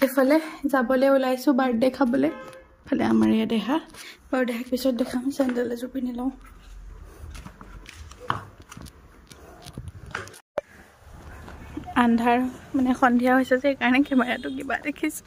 এফালে যাবলৈ ওলাইছো বাৰ্থডে খাবলৈ ফালে আমাৰ ইয়া দেখা বাৰ্থডে পিছত দেখাম চেণ্ডেল এযোৰ পিন্ধি লওঁ আন্ধাৰ মানে সন্ধিয়া হৈছে যে সেইকাৰণে কেমেৰাটো কিবা দেখিছোঁ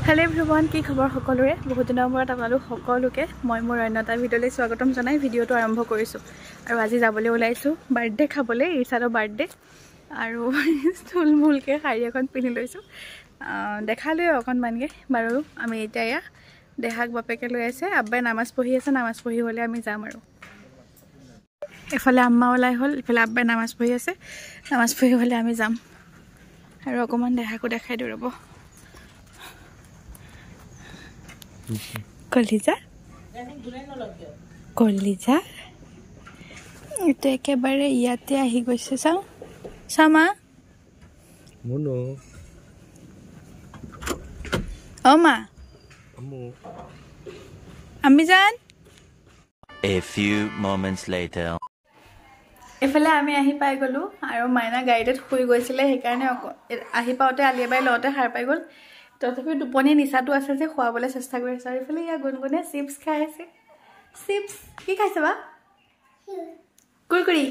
হেল্ল' এভৰিৱান কি খবৰ সকলোৰে বহুত দিনৰ মূৰত আপোনালোক সকলোকে মই মোৰ অন্য এটা ভিডিঅ'লৈ স্বাগতম জনাই ভিডিঅ'টো আৰম্ভ কৰিছোঁ আৰু আজি যাবলৈ ওলাইছোঁ বাৰ্থডে খাবলৈ ইৰ্চাদৰ বাৰ্থডে আৰু থুলমূলকৈ শাৰী এখন পিন্ধি লৈছোঁ দেখালৈ অকণমানকৈ বাৰু আমি এতিয়া এয়া দেহাক বাপেকে লৈ আছে আব্বাই নামাজ পঢ়ি আছে নামাজ পঢ়ি হ'লে আমি যাম আৰু এফালে আম্মা ওলাই হ'ল ইফালে আব্বাই নামাজ পঢ়ি আছে নামাজ পঢ়ি হ'লে আমি যাম আৰু অকণমান দেহাকো দেখাই দিওঁ ৰ'ব কলিজা কলিজা এইটো একেবাৰে ইয়াতে আহি গৈছে চাওঁ চামা অ' মা আমি যান A few moments later. এফালে আমি আহি পাই গ'লো আৰু মাইনা গাড়ীতে শুই গৈছিলে সেইকাৰণে আহি পাওঁতে আলিয়াবাই লওঁতে সাৰ পাই গ'ল তথাপিও টোপনি নিচাটো আছে যে খুৱাবলৈ চেষ্টা কৰি আছে আৰু এইফালে ইয়াৰ গুণগুণে চিপছ খাই আছে চিপছ কি খাইছে বা কুৰকুৰি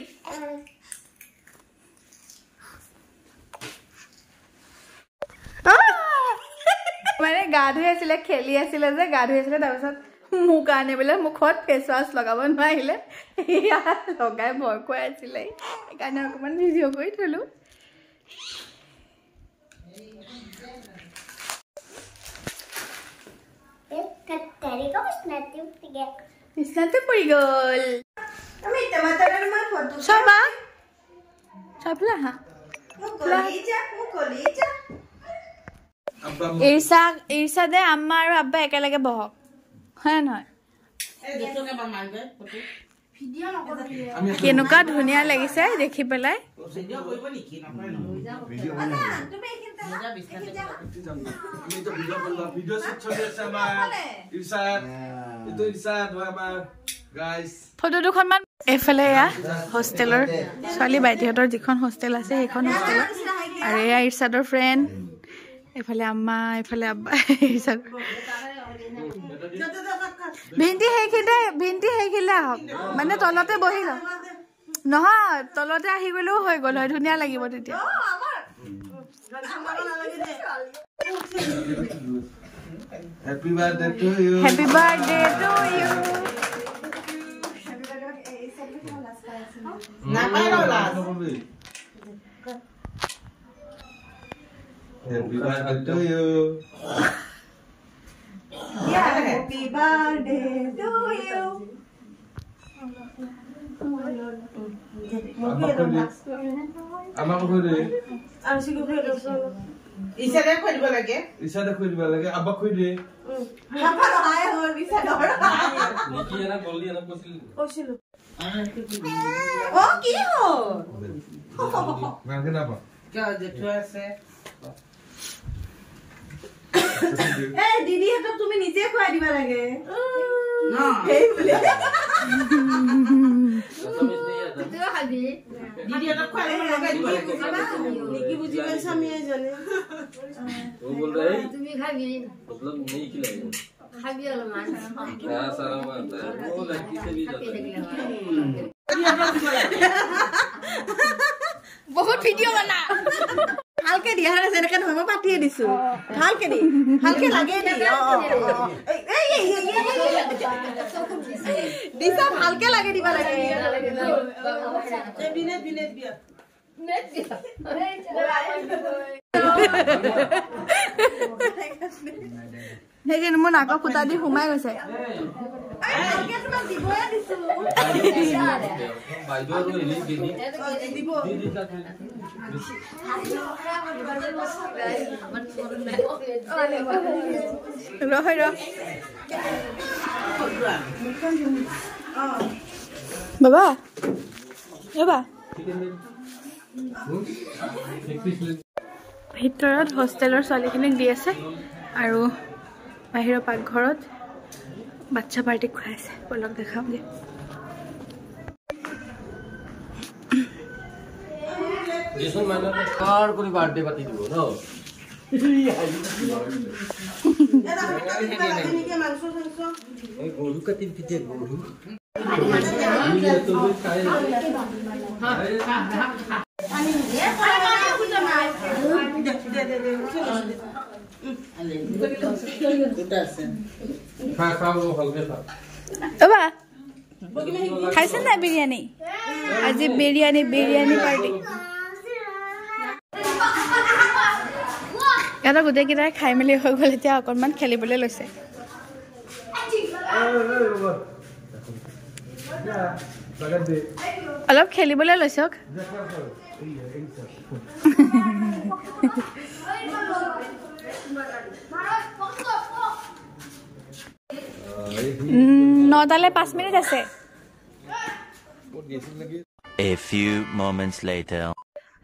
মানে গা ধুই আছিলে খেলি আছিলে যে গা ধুই আছিলে তাৰপিছত মোৰ কাৰণে বোলে মুখত ফেচ ৱাছ লগাব নোৱাৰিলে এয়া লগাই ভয় খুৱাই আছিলে সেইকাৰণে অকণমান ভিডিঅ' কৰি থলোঁ বিছনাতে পৰি গ'ল চাবা চাবলা হা ইৰ্চাদে আম্মা আৰু আব্বা একেলগে বহক হয় নহয় কেনেকুৱা ধুনীয়া লাগিছে দেখি পেলাই ফটো দুখনমান এইফালে এয়া হোষ্টেলৰ ছোৱালী বাইদেউহঁতৰ যিখন হোষ্টেল আছে সেইখন হোষ্টেলত আৰু এয়া ইৰ্চাদৰ ফ্ৰেণ্ড এইফালে আম্মা এইফালে আব্বা ইৰ্চাদৰ ভিন্টি সেইখিলে আহক মানে তলতে বহি লওক নহয় তলতে আহি গ'লেও হৈ গ'ল হয় ধুনীয়া লাগিব তেতিয়া Happy birthday to you. Happy birthday to you. Happy birthday to you. Happy birthday to you. Ama ko de. Asi ko pero so. Isada khoi diba lage. Isada khoi diba lage. Abba khoi de. Papa no hai hor isada hor. Niki era golli era kosil. Kosilu. Oh ki ho. Na kenapa? Kya jetu ase. Eh didi hatok tumi nije khoi diba lage. No. Ei bole. Didi hatok khoi diba lage. Niki buji paisa mi jane. वो बोल रहा है तुम्हें खाबी मतलब नहीं खिलाएगा खाबी वाला मांस क्या सारा बनता है वो लड़की से भी जाता বহুত ভিডিঅ' বনা ভালকে দিয়া হলে যেনেকে নহয় মই পাতিয়ে দিছো ভালকে দি ভালকে লাগে দি দিছা ভালকে লাগে দিবা লাগে বিনে বিনে বিয়া সেইখিনি মোৰ নাকৰ ফুটা দি সোমাই গৈছে বাবা ৰবা ভিতৰত হোষ্টেলৰ ছোৱালীখিনিক দি আছে আৰু বাহিৰৰ পাকঘৰত বাচ্চা পাৰ্টি খুৱাই আছে বলক দেখাম যে जिसन माने कार कोनी बर्थडे पार्टी दिबो न গরু কাটি পিঠে গরু বা খাইছে না বিরিয়ানি আজি বিরিয়ানি পাৰ্টি এটা গোটেইকেইটাই খাই মেলি হৈ গ'ল এতিয়া অকণমান খেলিবলৈ লৈছে অলপ খেলিবলৈ লৈছক নটালৈ 5 মিনিট আছে A few moments later.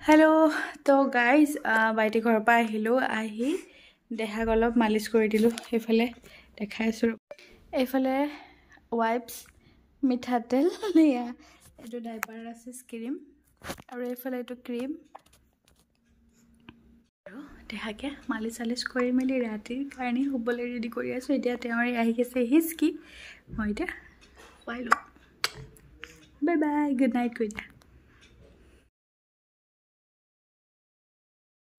Hello' তো গাইজ বাইটি ঘৰৰ পৰা আহিলোঁ আহি দেহাক অলপ মালিচ কৰি দিলোঁ এইফালে দেখাই আছোঁ এইফালে ৱাইপছ মিঠাতেল এইটো ডাইপাৰ আছে ক্ৰীম আৰু এইফালে এইটো ক্ৰীম আৰু দেহাকে মালিচ চালিচ কৰি মেলি ৰাতিৰ কাৰণে শুবলৈ ৰেডি কৰি আছোঁ এতিয়া তেওঁ আহি গৈছে হিচকি মই এতিয়া খুৱাই লওঁ বাই বাই গুড নাইট কৈ দিয়া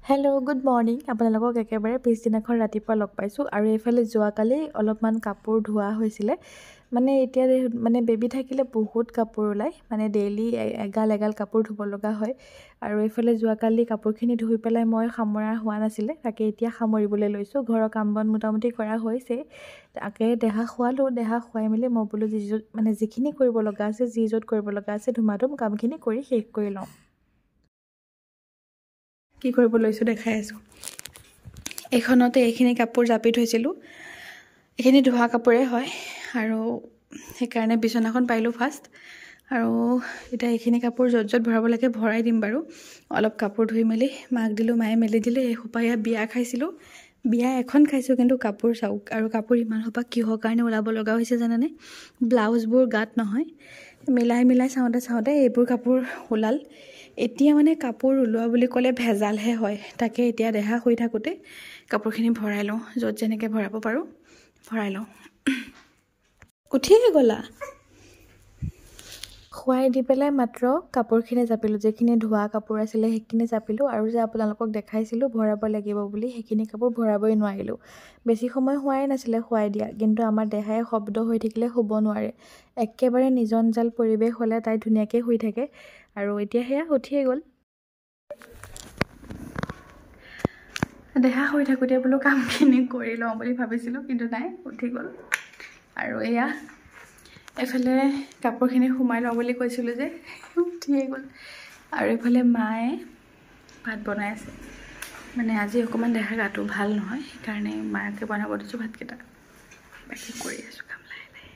হেল্ল' গুড মৰ্ণিং আপোনালোকক একেবাৰে পিছদিনাখন ৰাতিপুৱা লগ পাইছোঁ আৰু এইফালে যোৱাকালি অলপমান কাপোৰ ধোৱা হৈছিলে মানে এতিয়া মানে বেবী থাকিলে বহুত কাপোৰ ওলায় মানে ডেইলি এগাল কাপোৰ ধুব লগা হয় আৰু এইফালে যোৱাকালি কাপোৰখিনি ধুই পেলাই মই সামৰা হোৱা নাছিলে তাকে এতিয়া সামৰিবলৈ লৈছোঁ ঘৰৰ কাম বন মোটামুটি কৰা হৈছে তাকে দেহা খোৱালোঁ দেহা খুৱাই মেলি মই বোলো মানে যিখিনি কৰিব লগা আছে যি য'ত কৰিব লগা আছে ধুমাধুম কামখিনি কৰি শেষ কৰি লওঁ কি কৰিব লৈছোঁ দেখাই আছোঁ এইখনতে এইখিনি কাপোৰ জাপি থৈছিলোঁ এইখিনি ধোৱা কাপোৰে হয় আৰু সেইকাৰণে বিচনাখন পাইলোঁ ফাৰ্ষ্ট আৰু এতিয়া এইখিনি কাপোৰ য'ত ভৰাব লাগে ভৰাই দিম বাৰু অলপ কাপোৰ ধুই মেলি মাক দিলোঁ মায়ে মেলি দিলে এই সোপা বিয়া খাইছিলোঁ বিয়া এখন খাইছোঁ কিন্তু কাপোৰ চাওক আৰু কাপোৰ ইমান সোপা কিহৰ কাৰণে ওলাব লগা হৈছে জানানে ব্লাউজবোৰ গাত নহয় মিলাই চাওঁতে এইবোৰ কাপোৰ ওলাল এতিয়া মানে কাপোৰ ওলোৱা বুলি ক'লে ভেজালহে হয় তাকে এতিয়া দেহা শুই থাকোঁতে কাপোৰখিনি ভৰাই লওঁ য'ত যেনেকৈ ভৰাব পাৰোঁ ভৰাই লওঁ উঠিয়ে গ'লা খুৱাই দি পেলাই মাত্ৰ কাপোৰখিনি জাপিলোঁ যিখিনি ধোৱা কাপোৰ আছিলে সেইখিনি জাপিলোঁ আৰু যে আপোনালোকক দেখাইছিলোঁ ভৰাব লাগিব বুলি সেইখিনি কাপোৰ ভৰাবই নোৱাৰিলোঁ বেছি সময় হোৱাই নাছিলে খুৱাই দিয়া কিন্তু আমাৰ দেহাই শব্দ হৈ থাকিলে শুব নোৱাৰে একেবাৰে নিজনজাল পৰিৱেশ হ'লে তাই ধুনীয়াকৈ শুই থাকে আৰু এতিয়া সেয়া উঠিয়ে গ'ল দেহা শুই থাকোঁতে বোলো কামখিনি কৰি লওঁ বুলি ভাবিছিলোঁ কিন্তু নাই উঠি গ'ল আৰু এয়া এইফালে কাপোৰখিনি সোমাই লওঁ বুলি কৈছিলোঁ যে উঠিয়ে গ'ল আৰু এইফালে মায়ে ভাত বনাই আছে মানে আজি অকণমান দেহাৰ গাটো ভাল নহয় সেইকাৰণে মাকে বনাব দিছোঁ ভাতকেইটা বাকী কৰি আছোঁ কাম লাহে লাহে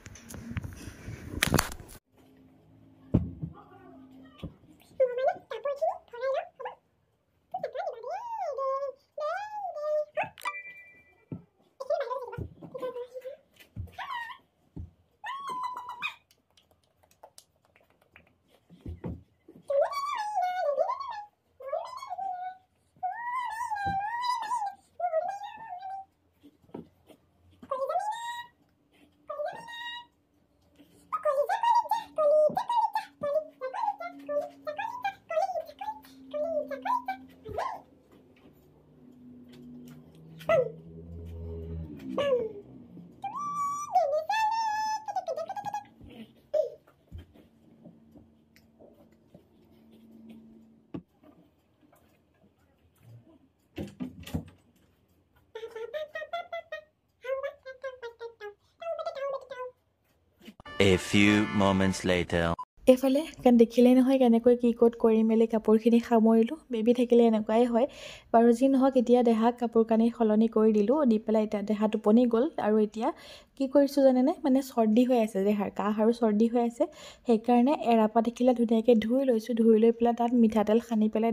A few moments later. এইফালে কাৰণ দেখিলেই নহয় কেনেকৈ কি ক'ত কৰি মেলি কাপোৰখিনি সামৰিলোঁ বেবী থাকিলে এনেকুৱাই হয় বাৰু যি নহওক এতিয়া দেহাক কাপোৰ কানি সলনি কৰি দিলোঁ দি পেলাই এতিয়া দেহা টোপনি গ'ল আৰু এতিয়া কি কৰিছোঁ জানেনে মানে চৰ্দি হৈ আছে দেহাৰ কাহ আৰু চৰ্দি হৈ আছে সেইকাৰণে এৰাপাত দেখিলে ধুনীয়াকৈ ধুই লৈছোঁ ধুই লৈ পেলাই তাত মিঠাতেল সানি পেলাই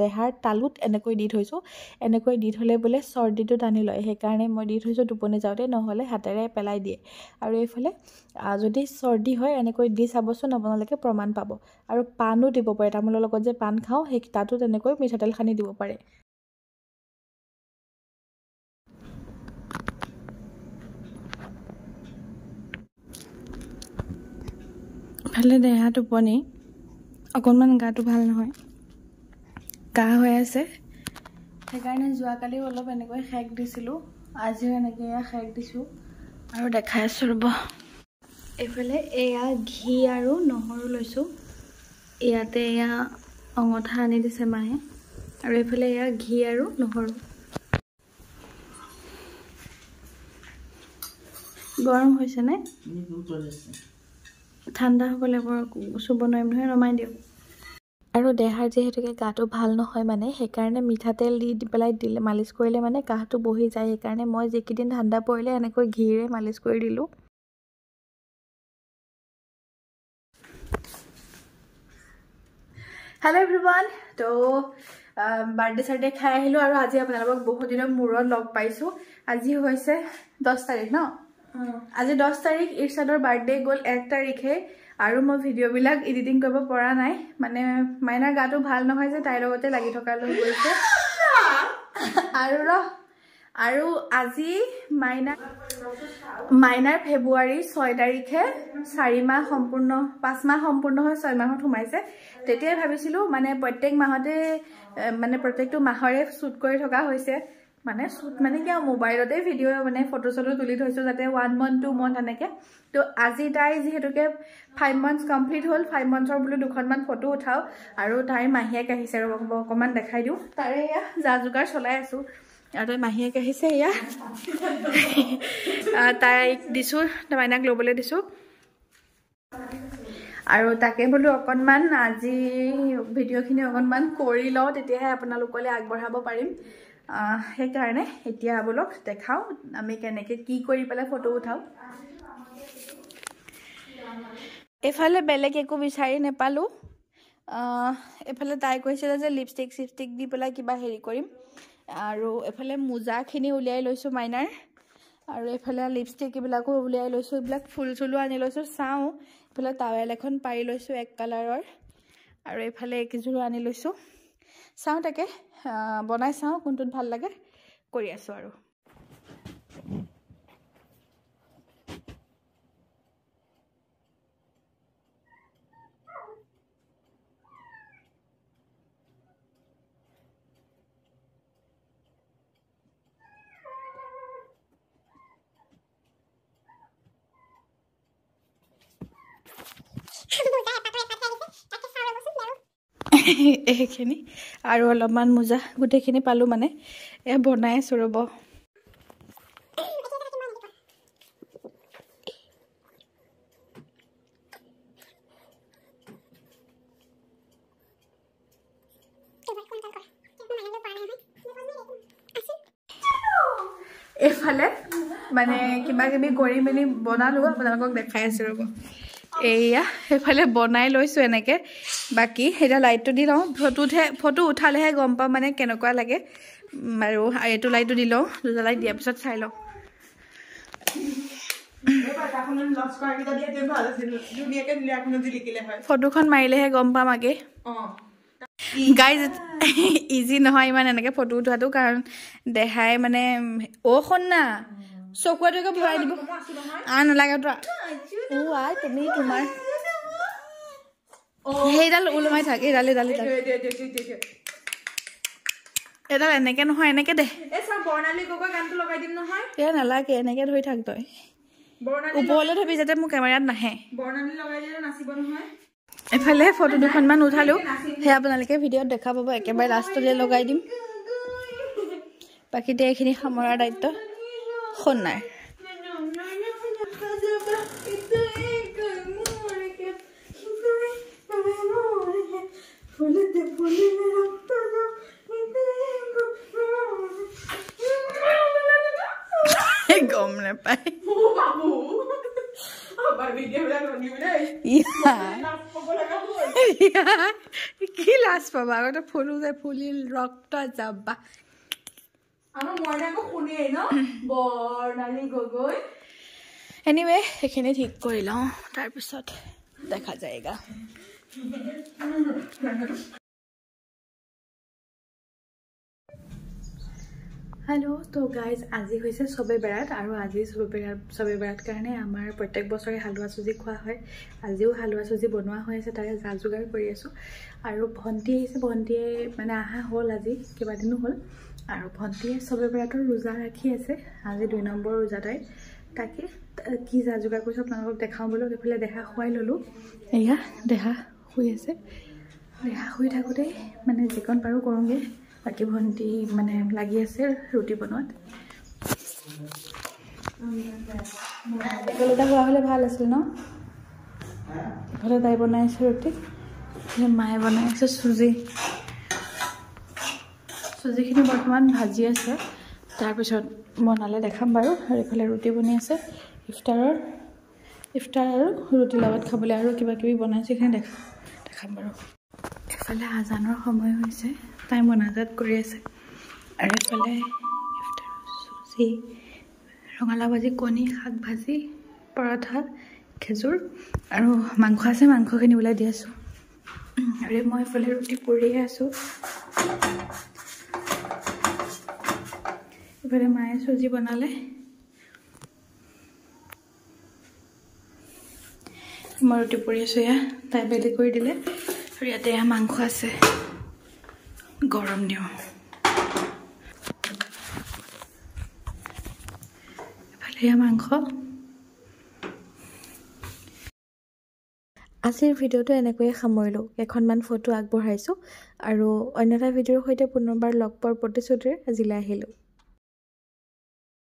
দেহাৰ তালুত এনেকৈ দি থৈছোঁ এনেকৈ দি থ'লে বোলে চৰ্দিটো টানি লয় সেইকাৰণে মই দি থৈছোঁ টোপনি যাওঁতে নহ'লে হাতেৰে পেলাই দিয়ে আৰু এইফালে যদি চৰ্দি হয় এনেকৈ দি চাবচোন আপোনালোকে প্ৰমাণ পাব আৰু পানো দিব পাৰে তামোলৰ লগত যে পান খাওঁ সেই তাতো তেনেকৈ মিঠাতেল সানি দিব পাৰে এফালে দেহা টোপনি অকণমান গাটো ভাল নহয় কাহ হৈ আছে সেইকাৰণে যোৱাকালিও অলপ এনেকৈ খেক দিছিলোঁ আজিও এনেকৈ খেক দিছোঁ আৰু দেখাই আছোঁ ৰ'ব এইফালে এয়া ঘি আৰু নহৰু লৈছোঁ ইয়াতে এয়া অঙঠা আনি দিছে মায়ে আৰু এইফালে এয়া ঘি আৰু নহৰু গৰম হৈছে নে ঠাণ্ডা হ'বলৈ বৰ চুব নোৱাৰিম নহয় নমাই দিওঁ আৰু দেহাৰ যিহেতুকে গাটো ভাল নহয় মানে সেইকাৰণে মিঠাতেল দি পেলাই দিলে মালিচ কৰিলে মানে কাহটো বহি যায় সেইকাৰণে মই যিকেইদিন ঠাণ্ডা পৰিলে এনেকৈ ঘিৰে মালিচ কৰি দিলোঁ হেল্ল' এভৰিৱান তো বাৰ্থডে চাৰ্ডে খাই আহিলোঁ আৰু আজি আপোনালোকক বহুত দিনৰ মূৰত লগ পাইছোঁ আজি হৈছে 10 তাৰিখ ন আজি 10 তাৰিখ ইৰছাদৰ বাৰ্থডে গ'ল 1 তাৰিখে আৰু মই ভিডিঅ'বিলাক এডিটিং কৰিব পৰা নাই মানে মাইনাৰ গাটো ভাল নহয় যে তাইৰ লগতে লাগি থকা লৈ গৈছে আৰু আজি মাইনাৰ ফেব্ৰুৱাৰী 6 তাৰিখে 4 মাহ সম্পূৰ্ণ 5 মাহ সম্পূৰ্ণ হৈ 6 মাহত সোমাইছে তেতিয়াই ভাবিছিলোঁ মানে প্ৰত্যেক মাহতে মানে প্ৰত্যেকটো মাহৰে শ্বুট কৰি থকা হৈছে মানে শ্বুট মানে কি মোবাইলতে ভিডিঅ' মানে ফটো চটো তুলি থৈছোঁ যাতে 1 month 2 month এনেকৈ তো আজি তাই যিহেতুকে 5 months কমপ্লিট হ'ল 5 monthsৰ বোলো দুখনমান ফটো উঠাওঁ আৰু তাইৰ মাহীয়েক আহিছে আৰু অকণমান দেখাই দিওঁ তাৰে এয়া যা যোগাৰ চলাই আছোঁ আৰু তাই মাহীয়েক আহিছে এয়া তাইক দিছোঁ মাইনাক ল'বলৈ দিছোঁ আৰু তাকে বোলো অকণমান আজি ভিডিঅ'খিনি অকণমান কৰি লওঁ তেতিয়াহে আপোনালোকলৈ আগবঢ়াব পাৰিম সেইকাৰণে এতিয়া বোলক দেখাওঁ আমি কেনেকৈ কি কৰি পেলাই ফটো উঠাওঁ এইফালে বেলেগ একো বিচাৰি নাপালোঁ এইফালে তাই কৈছিলে যে লিপষ্টিক চিপষ্টিক দি পেলাই কিবা হেৰি কৰিম আৰু এইফালে মোজাখিনি উলিয়াই লৈছোঁ মাইনাৰ আৰু এইফালে লিপষ্টিক এইবিলাকো উলিয়াই লৈছোঁ এইবিলাক ফুল চুলো আনি লৈছোঁ চাওঁ এইফালে টাৱেল এখন পাৰি লৈছোঁ 1 কালাৰৰ আৰু এইফালে একযোৰো আনি লৈছোঁ চাওঁ তাকে বনাই চাওঁ কোনটোত ভাল লাগে কৰি আছোঁ আৰু এইখিনি আৰু অলপমান মোজা গোটেইখিনি পালোঁ মানে এয়া বনাই আছোঁ ৰ'ব এইফালে মানে কিবা কিবি কৰি মেলি বনালোঁ আপোনালোকক দেখাই আছোঁ ৰ'ব এয়া সেইফালে বনাই লৈছোঁ এনেকৈ বাকী এতিয়া লাইটটো দি লওঁ ফটো উঠালেহে গম পাওঁ মানে কেনেকুৱা লাগে আৰু এইটো লাইটটো দি লওঁ দুটা লাইট দিয়াৰ পিছত চাই লওঁ ফটোখন মাৰিলেহে গম পাম আগে গাইজ ইজি নহয় ইমান এনেকৈ ফটো উঠোৱাটো কাৰণ দেহাই মানে শুন না চকুৱাটোকে ভৰাই দিব নালাগে তুমি তোমাৰ সেইডাল ওলমাই থাক এইডাল এনেকে নহয় এনেকে দে এয়া নালাগে এনেকে ধৰি থাক তই ওপৰলৈ থবি যাতে মোৰ কেমেৰাত নাহে এফালে ফটো দুখনমান উঠালোঁ সেয়া আপোনালোকে ভিডিঅ'ত দেখা পাব একেবাৰে লাষ্টলৈ লগাই দিম বাকী এইখিনি সামৰাৰ দায়িত্ব সোণাৰ গম নাপায় কি লাজ পাবা আগতে ফুলো যে ফুলি ৰক্ত যাবা এনিৱে সেইখিনি ঠিক কৰি লওঁ তাৰপিছত দেখা যায়গা हेलो तो गाइज आज হৈছে সবে বেৰাত আৰু আজি সবে বেৰাত কাৰণে আমাৰ প্ৰত্যেক বছৰে হালুৱা চুজি খোৱা হয় আজিও হালুৱা চুজি বনোৱা হৈ আছে তাৰে যা যোগাৰ কৰি আছো আৰু ভন্টি আহিছে ভন্টিয়ে মানে আহা হ'ল আজি কিবা দিনো হ'ল আৰু ভন্টিয়ে সবে বেৰাতৰ ৰোজা ৰাখি আছে আজি 2 নম্বৰ ৰোজা তাকে কি যা যোগাৰ কৰিছো আপোনালোকক দেখাও বলো এফালে দেখা খুৱাই ললো এয়া দেখা শুই আছে দেখা শুই থাকোতে মানে যিকন পাৰো কৰোগে বাকি ভন্টি মানে লাগি আছে ৰুটি বনোৱাত একেলগতে হোৱা হলে ভাল আছিল ন এফালে তাই বনাইছে ৰুটি মায়ে বনাইছে চুজিখিনি বৰ্তমান ভাজি আছে তাৰপিছত বনালে দেখাম বাৰু আৰু এফালে ৰুটি বনি আছে ইফতাৰ আৰু ৰুটি লগত খাবলৈ আৰু কিবা কিবি বনাইছে সেইখিনি দেখাম বাৰু এফালে আজানৰ সময় হৈছে তাই মনাজাত কৰি আছে আৰু এফালে ইফতাৰ চুজি ৰঙালাও ভাজি কণী শাক ভাজি পৰঠা খেজুৰ আৰু মাংস আছে মাংসখিনি ওলাই দি আছো আৰু মই এফালে ৰুটি পুৰি আছো এফালে মায়ে চুজি বনালে মই ৰুটি পুৰি আছো এয়া তাই বেলি কৰি দিলে আৰু ইয়াতে মাংস আছে গৰম দিও এফালে মাংস আজিৰ ভিডিওটো এনেকৈয়ে সামৰিলো এখনমান ফটো আগবঢ়াইছো আৰু অন্য এটা ভিডিওৰ সৈতে পুনৰবাৰ লগ পোৱাৰ প্ৰতিশ্ৰুতিৰে আজিলৈ আহিলো